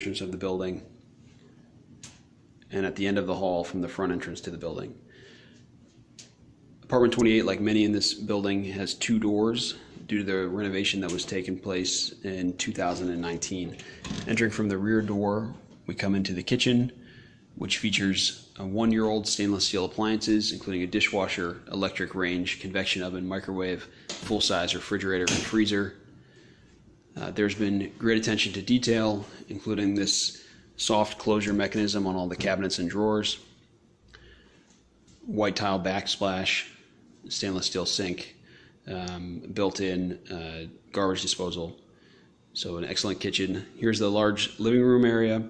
entrance of the building, and at the end of the hall from the front entrance to the building. Apartment 28, like many in this building, has two doors due to the renovation that was taking place in 2019. Entering from the rear door, we come into the kitchen, which features a 1-year-old stainless steel appliances, including a dishwasher, electric range, convection oven, microwave, full-size refrigerator, and freezer. There's been great attention to detail, including this soft closure mechanism on all the cabinets and drawers, white tile backsplash, stainless steel sink, built-in garbage disposal. So an excellent kitchen. Here's the large living room area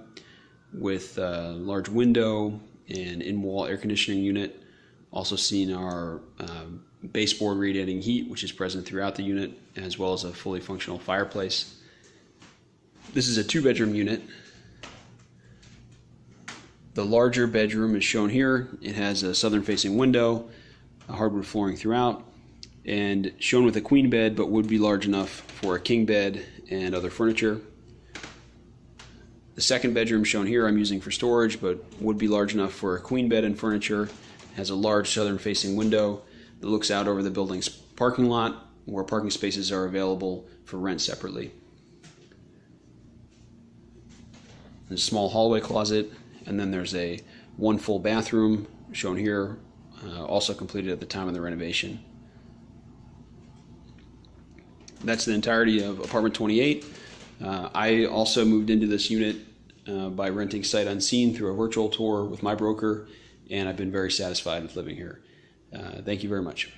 with a large window and in-wall air conditioning unit. Also seen our baseboard radiating heat, which is present throughout the unit, as well as a fully functional fireplace. This is a 2-bedroom unit. The larger bedroom is shown here. It has a southern-facing window, a hardwood flooring throughout, and shown with a queen bed, but would be large enough for a king bed and other furniture. The second bedroom shown here I'm using for storage, but would be large enough for a queen bed and furniture. It has a large southern-facing window that looks out over the building's parking lot, where parking spaces are available for rent separately. There's a small hallway closet, and then there's a 1 full bathroom shown here, also completed at the time of the renovation. That's the entirety of apartment 28. I also moved into this unit by renting sight unseen through a virtual tour with my broker, and I've been very satisfied with living here. Thank you very much.